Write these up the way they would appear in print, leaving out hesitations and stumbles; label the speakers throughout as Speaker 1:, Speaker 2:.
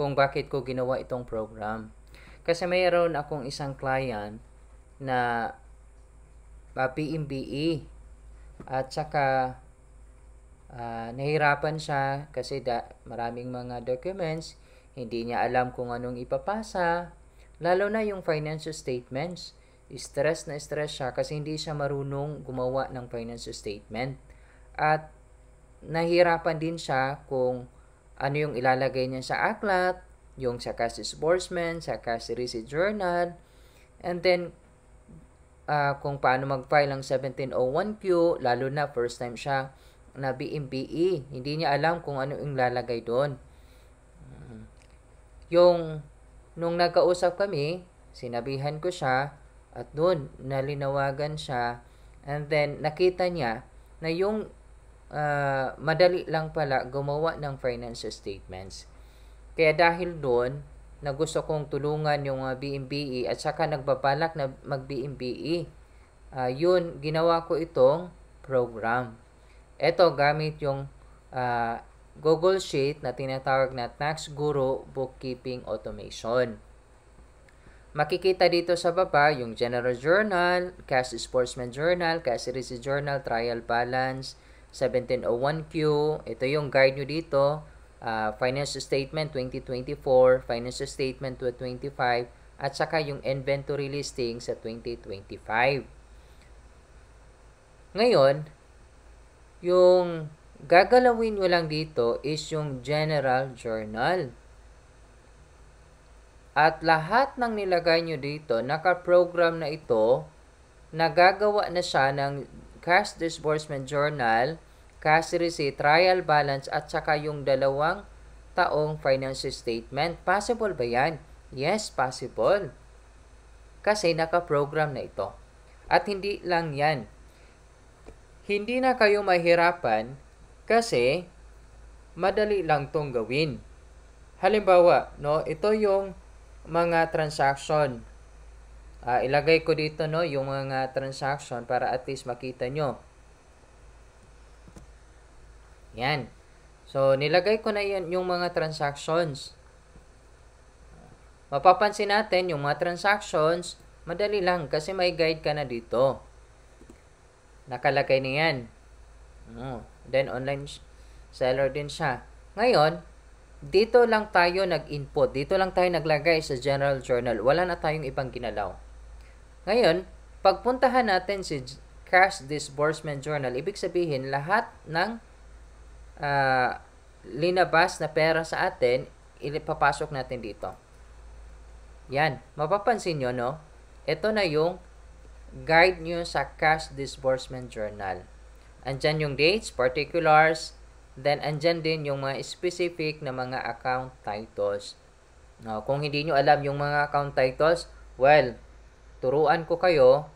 Speaker 1: kung bakit ko ginawa itong program. Kasi mayroon akong isang client na PMBE at saka nahirapan siya kasi maraming mga documents, hindi niya alam kung anong ipapasa, lalo na yung financial statements. Stress na stress siya kasi hindi siya marunong gumawa ng financial statement. At nahirapan din siya kung ano yung ilalagay niya sa aklat, yung sa cash disbursement, sa cash receipt journal, and then kung paano mag-file ng 1701Q, lalo na first time siya na BMBE. Hindi niya alam kung ano yung lalagay doon. Nung nagkausap kami, sinabihan ko siya at doon nalinawagan siya, and then nakita niya na yung madali lang pala gumawa ng financial statements. Kaya dahil doon, na gusto kong tulungan yung BMBE at saka nagbabalak na mag-BMBE, yun, ginawa ko itong program. Ito, gamit yung Google Sheet na tinatawag na Tax Guru Bookkeeping Automation. Makikita dito sa baba yung General Journal, Cash Disbursement Journal, Cash Receipt Journal, Trial Balance, 1701Q. Ito yung guide nyo dito. Financial Statement 2024, Financial Statement 2025, at saka yung Inventory Listing sa 2025. Ngayon, yung gagalawin nyo lang dito is yung General Journal. At lahat ng nilagay nyo dito, naka-program na ito, nagagawa na siya ng Cash Disbursement Journal, Cash Receipt, Trial Balance, at saka yung 2 taong financial statement. Possible ba yan? Yes, possible. Kasi naka-program na ito. At hindi lang yan. Hindi na kayo mahirapan kasi madali lang tong gawin. Halimbawa, no, ito yung mga transaction. Ilagay ko dito, no, yung mga transaction para at least makita nyo. Yan. So, nilagay ko na yan yung mga transactions. Mapapansin natin yung mga transactions, madali lang kasi may guide ka na dito. Nakalagay na yan. Then, online seller din siya. Ngayon, dito lang tayo nag-input. Dito lang tayo naglagay sa General Journal. Wala na tayong ibang ginalaw. Ngayon, pagpuntahan natin si Cash Disbursement Journal, ibig sabihin, lahat ng linabas na pera sa atin, ipapasok natin dito. Yan. Mapapansin nyo, no? Ito na yung guide nyo sa Cash Disbursement Journal. Andyan yung dates, particulars, then andyan din yung mga specific na mga account titles. Now, kung hindi nyo alam yung mga account titles, well, turuan ko kayo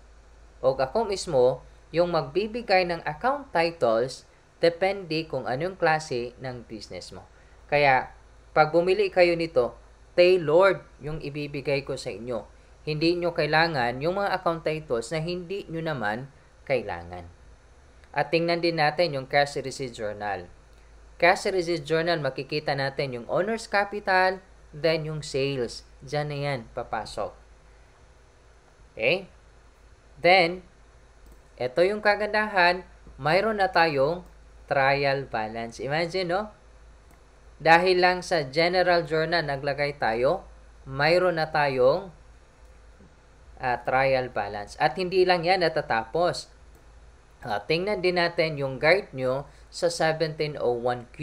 Speaker 1: o ako mismo yung magbibigay ng account titles depende kung anong klase ng business mo. Kaya, pag bumili kayo nito, tailored yung ibibigay ko sa inyo. Hindi nyo kailangan yung mga account titles na hindi nyo naman kailangan. At tingnan din natin yung Cash Receipt Journal. Cash Receipt Journal, makikita natin yung owner's capital, then yung sales. Diyan na yan, papasok. Okay? Then, ito yung kagandahan, mayroon na tayong trial balance. Imagine, no? Dahil lang sa General Journal naglagay tayo, mayroon na tayong trial balance. At hindi lang yan natatapos. Tingnan din natin yung guide nyo sa 1701Q.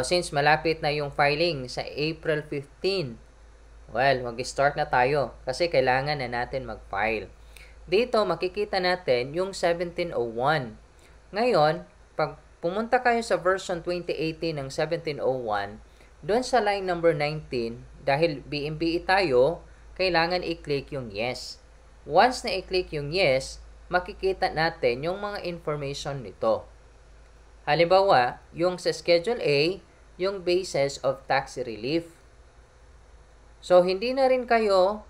Speaker 1: Since malapit na yung filing sa April 15, well, mag-start na tayo kasi kailangan na natin mag-file. Dito, makikita natin yung 1701. Ngayon, pag pumunta kayo sa version 2018 ng 1701, doon sa line number 19, dahil BMBE tayo, kailangan i-click yung yes. Once na i-click yung yes, makikita natin yung mga information nito. Halimbawa, yung sa Schedule A, yung basis of tax relief. So, hindi na rin kayo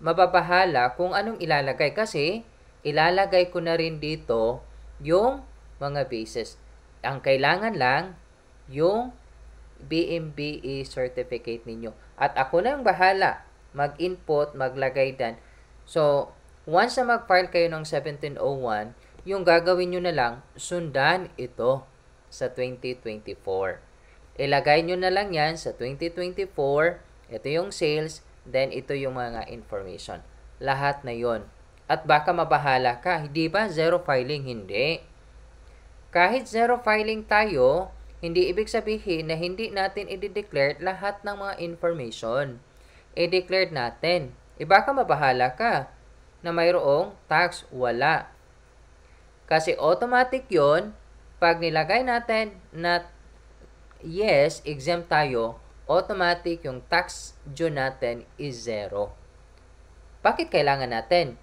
Speaker 1: mababahala kung anong ilalagay kasi ilalagay ko na rin dito yung mga basis. Ang kailangan lang yung BMBE certificate ninyo. At ako na ang bahala mag-input, maglagay dan. So, once na mag-file kayo ng 1701, yung gagawin nyo na lang, sundan ito sa 2024. Ilagay nyo na lang yan sa 2024. Ito yung sales, then ito yung mga information. Lahat na yon. At baka mabahala ka, hindi ba? Zero filing, hindi. Kahit zero filing tayo, hindi ibig sabihin na hindi natin i-declare lahat ng mga information. I-declare natin. Baka mabahala ka na mayroong tax, wala. Kasi automatic yon pag nilagay natin na yes, exempt tayo, automatic yung tax due natin is zero. Bakit kailangan natin?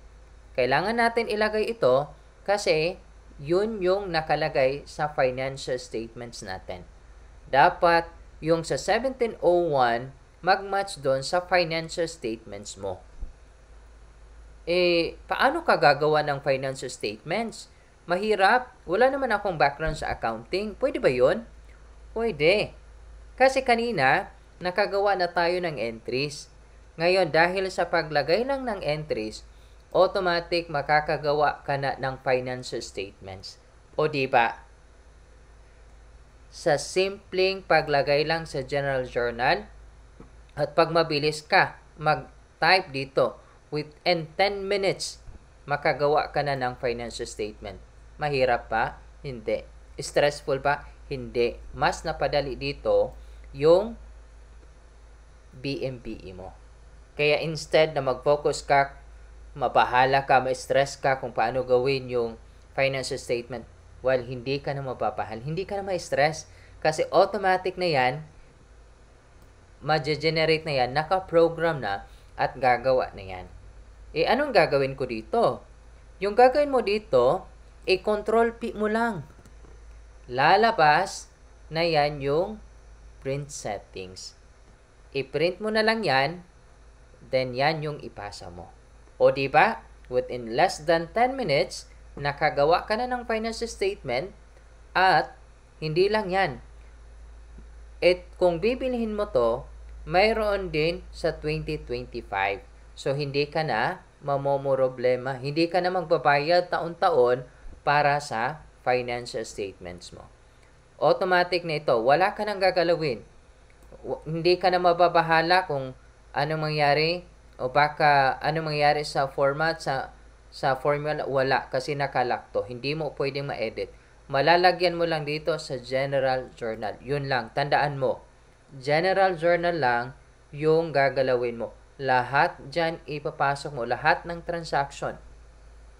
Speaker 1: Kailangan natin ilagay ito kasi yun yung nakalagay sa financial statements natin. Dapat yung sa 1701 mag-match doon sa financial statements mo. Paano ka gagawa ng financial statements? Mahirap. Wala naman akong background sa accounting. Pwede ba yun? Pwede. Kasi kanina, nakagawa na tayo ng entries. Ngayon, dahil sa paglagay lang ng entries, automatic makakagawa ka na ng financial statements. O diba? Sa simpleng paglagay lang sa general journal, at pag mabilis ka, mag-type dito, within 10 minutes, makagawa ka na ng financial statement. Mahirap pa? Hindi. Stressful ba? Hindi. Mas napadali dito yung BMPE mo. Kaya instead na mag-focus ka, mabahala ka, ma-stress ka kung paano gawin yung financial statement, well, hindi ka na mapapahal, hindi ka na ma-stress. Kasi automatic na yan, ma-generate na yan, naka-program na, at gagawa na yan. Anong gagawin ko dito? Yung gagawin mo dito, control P mo lang. Lalabas na yan yung print settings. I-print mo na lang yan, then yan yung ipasa mo. O diba, within less than 10 minutes, nakagawa ka na ng financial statement, at hindi lang yan. Kung bibilhin mo to, mayroon din sa 2025. So, hindi ka na mamomroblema. Hindi ka na magbabayad taon-taon para sa financial statements mo. Automatic na ito. Wala ka nang gagalawin. Hindi ka na mababahala kung ano mangyari o baka ano mangyari sa format, sa formula. Wala, kasi nakalak to. Hindi mo pwedeng ma-edit. Malalagyan mo lang dito sa general journal. Yun lang. Tandaan mo. General journal lang yung gagalawin mo. Lahat dyan ipapasok mo. Lahat ng transaction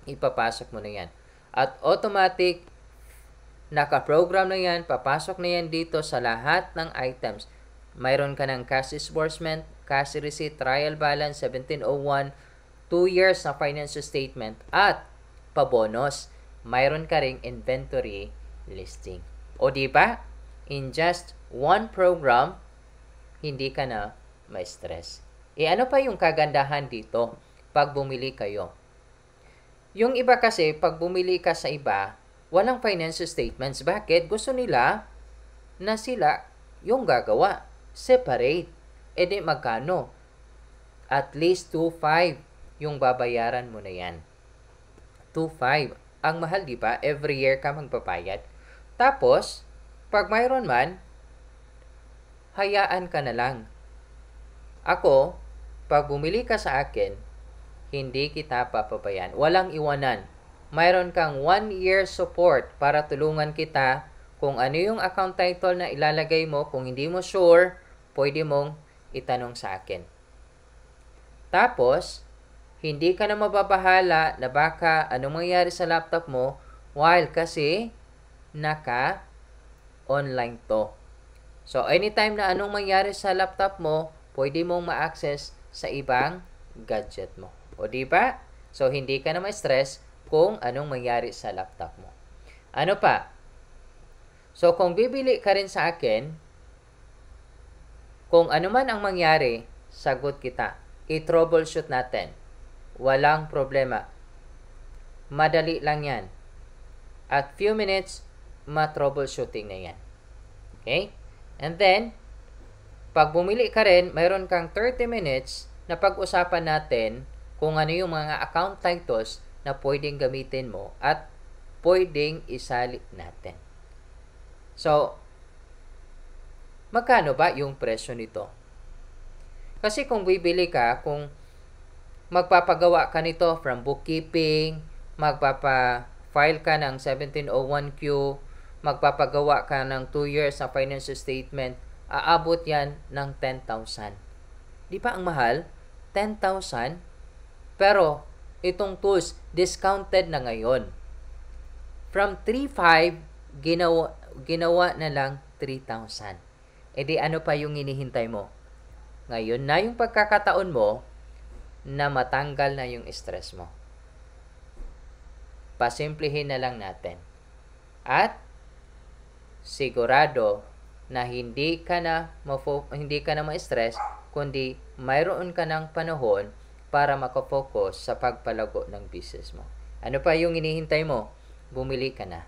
Speaker 1: ipapasok mo na yan. At automatic, naka-program na yan. Papasok na yan dito sa lahat ng items. Mayroon ka ng cash disbursement, cash receipt, trial balance, 1701, 2 years na financial statement, at pabonus. Mayroon ka ring inventory listing. O diba? In just one program, hindi ka na ma-stress. Ano pa yung kagandahan dito pag bumili kayo? Yung iba kasi, pag bumili ka sa iba, walang financial statements. Bakit? Gusto nila na sila yung gagawa. Separate. Di magkano? At least 2.5 yung babayaran mo na yan. 2.5. Ang mahal, di ba? Every year ka magbabayad. Tapos, pag mayroon man, hayaan ka na lang. Ako, pag bumili ka sa akin, hindi kita papabayaan. Walang iwanan. Mayroon kang 1 year support para tulungan kita kung ano yung account title na ilalagay mo. Kung hindi mo sure, pwede mong itanong sa akin. Tapos, hindi ka na mababahala na baka anong mangyari sa laptop mo while kasi naka-online to. So, anytime na anong mangyari sa laptop mo, pwede mong ma-access sa ibang gadget mo. O diba? So, hindi ka na ma-stress kung anong mangyari sa laptop mo. Ano pa? So, kung bibili ka rin sa akin, kung ano man ang mangyari, sagot kita. I-troubleshoot natin. Walang problema. Madali lang yan. At few minutes, ma-troubleshooting na yan. Okay? And then, Pag bumili ka rin, mayroon kang 30 minutes na pag-usapan natin kung ano yung mga account titles na pwedeng gamitin mo at pwedeng isali natin. So, magkano ba yung presyo nito? Kasi kung bibili ka, kung magpapagawa ka nito from bookkeeping, magpapa-file ka ng 1701Q, magpapagawa ka ng 2 years na financial statement, aabot yan ng 10,000. Di ba ang mahal? 10,000. Pero, itong tools, discounted na ngayon. From 3,500, ginawa na lang 3,000. E di ano pa yung hinihintay mo? Ngayon na yung pagkakataon mo na matanggal na yung stress mo. Pasimplihin na lang natin. At sigurado na hindi ka na ma-stress, kundi mayroon ka ng panahon para makafocus sa pagpalago ng business mo. Ano pa yung hinihintay mo? Bumili ka na.